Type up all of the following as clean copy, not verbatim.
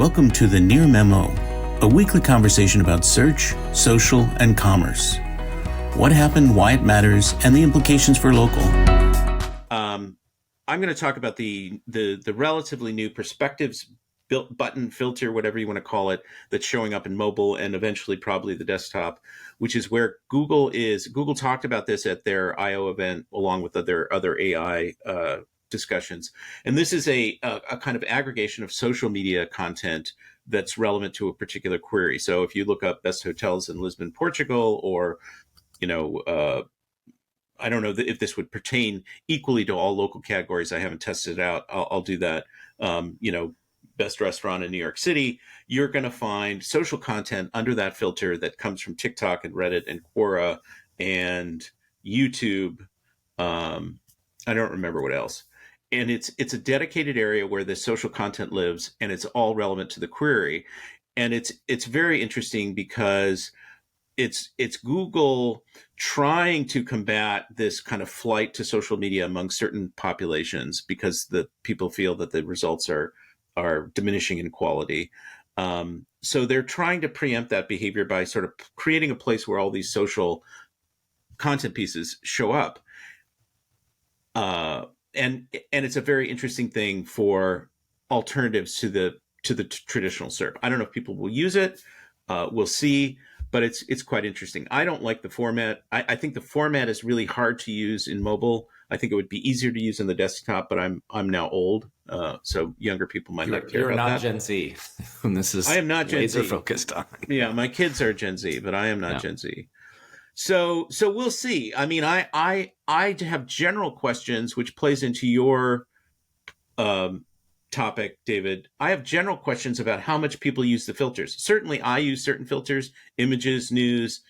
Welcome to the Near Memo, a weekly conversation about search, social, and commerce. What happened, why it matters, and the implications for local. I'm going to talk about the relatively new perspectives button filter, whatever you want to call it, that's showing up in mobile and eventually probably the desktop, which is where Google is. Google talked about this at their I/O event along with their other AI discussions. And this is a kind of aggregation of social media content that's relevant to a particular query. So if you look up best hotels in Lisbon, Portugal, or, I don't know if this would pertain equally to all local categories. I haven't tested it out. I'll do that. Best restaurant in New York City, you're going to find social content under that filter that comes from TikTok and Reddit and Quora and YouTube. I don't remember what else. And it's a dedicated area where the social content lives, and it's all relevant to the query. And it's very interesting because it's Google trying to combat this kind of flight to social media among certain populations because the people feel that the results are diminishing in quality. So they're trying to preempt that behavior by sort of creating a place where all these social content pieces show up. And it's a very interesting thing for alternatives to the traditional SERP. I don't know if people will use it. We'll see, but it's quite interesting. I don't like the format. I think the format is really hard to use in mobile. I think it would be easier to use in the desktop, but I'm now old, so younger people might not care about that. You're not Gen Z. I am not Gen Z. Laser focused on. Yeah, my kids are Gen Z, but I am not Gen Z. So we'll see. I mean, I have general questions, which plays into your topic, David. I have general questions about how much people use the filters. Certainly, I use certain filters, images, news,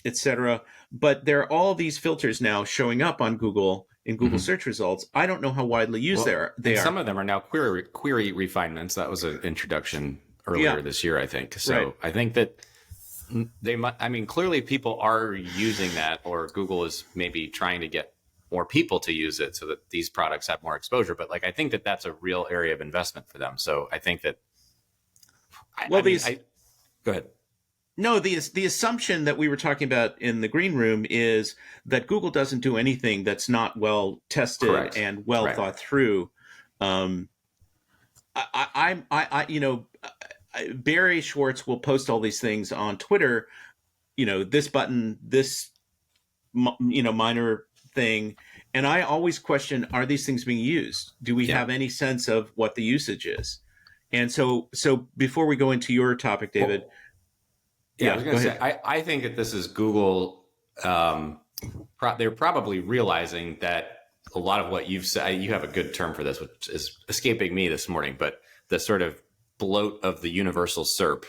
etc. But there are all these filters now showing up on Google in Google search results. I don't know how widely used they are. Some of them are now query refinements. That was an introduction earlier this year, I think. So right. I think that they might. I mean, clearly people are using that, or Google is maybe trying to get more people to use it so that these products have more exposure. But I think that that's a real area of investment for them. So I think that. Go ahead. No, the assumption that we were talking about in the green room is that Google doesn't do anything that's not well tested Correct. and well thought through. Barry Schwartz will post all these things on Twitter. This button, this minor thing, and I always question: are these things being used? Do we have any sense of what the usage is? And so before we go into your topic, David. I was going to say, I think that this is Google. They're probably realizing that a lot of what you've said, you have a good term for this, which is escaping me this morning, but the sort of bloat of the universal SERP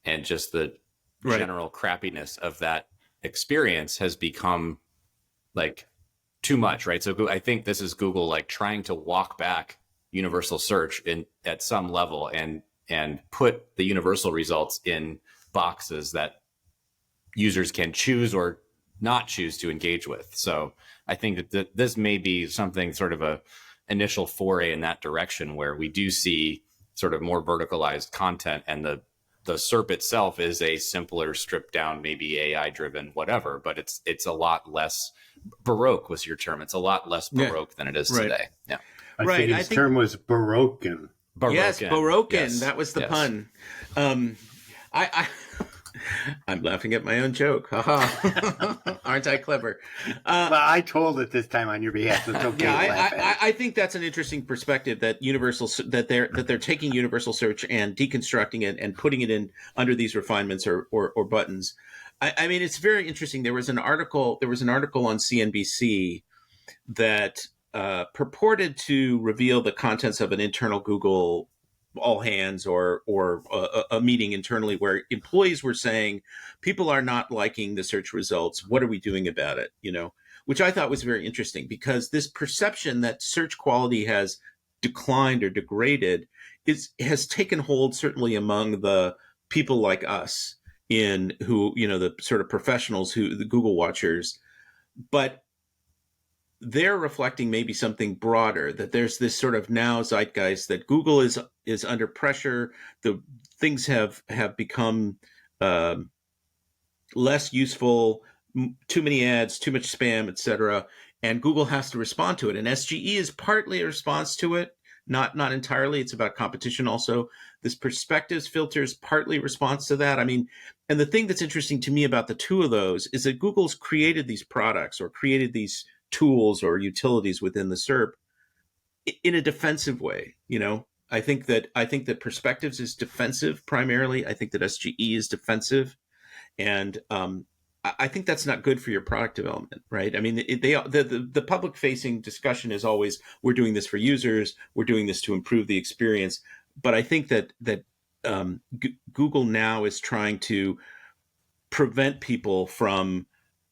and just the general crappiness of that experience has become too much, right? So I think this is Google trying to walk back universal search at some level and put the universal results in boxes that users can choose or not choose to engage with. So I think that this may be something sort of a initial foray in that direction where we do see sort of more verticalized content, and the SERP itself is a simpler, stripped down, maybe AI driven, whatever, but it's a lot less Baroque was your term. It's a lot less Baroque than it is today. Yeah. I think his term was Baroquean. Yes, Baroquean. Yes. That was the pun. I'm laughing at my own joke. Aren't I clever? Well, I told it this time on your behalf, so it's okay. I think that's an interesting perspective that they're taking universal search and deconstructing it and putting it in under these refinements or buttons. I mean, it's very interesting. There was an article on CNBC that purported to reveal the contents of an internal Google all hands or a meeting internally where employees were saying people are not liking the search results. What are we doing about it? Which I thought was very interesting because this perception that search quality has declined or degraded has taken hold certainly among the people like us the sort of professionals the Google watchers. But they're reflecting maybe something broader, that there's this sort of now zeitgeist that Google is under pressure. The things have become less useful, too many ads, too much spam, etc. And Google has to respond to it. And SGE is partly a response to it, not entirely. It's about competition also. This perspectives filter is partly response to that. I mean, and the thing that's interesting to me about the two of those is that Google's created these products or created these tools or utilities within the SERP in a defensive way. You know, I think that perspectives is defensive primarily. I think that SGE is defensive, and I think that's not good for your product development, right? I mean, the public facing discussion is always, we're doing this for users, we're doing this to improve the experience. But I think that Google now is trying to prevent people from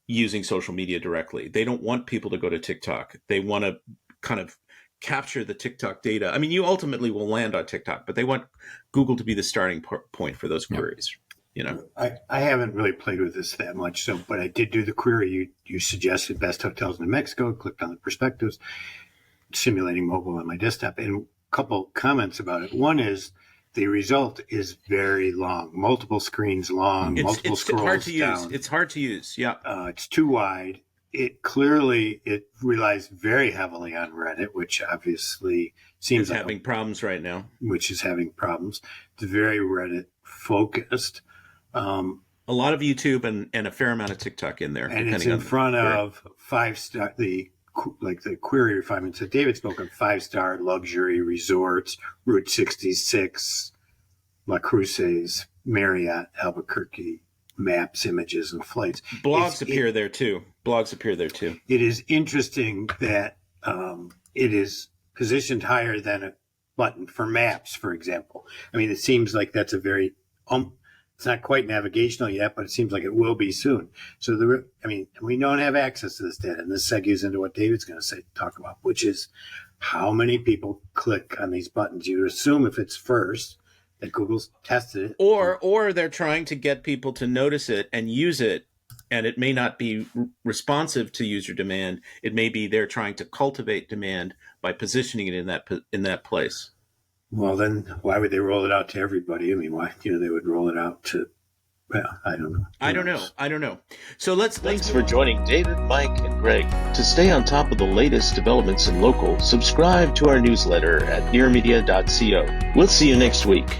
using social media directly. They don't want people to go to TikTok. They want to kind of capture the TikTok data. I mean, you ultimately will land on TikTok, but they want Google to be the starting point for those queries. You know, I haven't really played with this that much, but I did do the query you suggested, best hotels in New Mexico, clicked on the perspectives, simulating mobile on my desktop, and a couple comments about it. One is the result is very long, multiple screens long, multiple scrolls hard to down. Use. It's hard to use. Yeah. It's too wide. It relies very heavily on Reddit, which obviously seems like having problems right now. Which is having problems. It's very Reddit focused. A lot of YouTube and a fair amount of TikTok in there. And it's in front of 5-star, the query refinements that David spoke of, 5-star luxury resorts, Route 66, La Cruces, Marriott, Albuquerque, maps, images, and flights. Blogs appear there too. It is interesting that it is positioned higher than a button for maps, for example. I mean, it seems like that's a very it's not quite navigational yet, but it seems like it will be soon. So we don't have access to this data, and this segues into what David's going to talk about, which is how many people click on these buttons. You assume if it's first that Google's tested it, or they're trying to get people to notice it and use it, and it may not be responsive to user demand. It may be they're trying to cultivate demand by positioning it in that place. Well, then why would they roll it out to everybody? I mean, why? They would roll it out to. Well, I don't know. I don't know. So Thanks for joining David, Mike, and Greg. To stay on top of the latest developments in local, subscribe to our newsletter at nearmedia.co. We'll see you next week.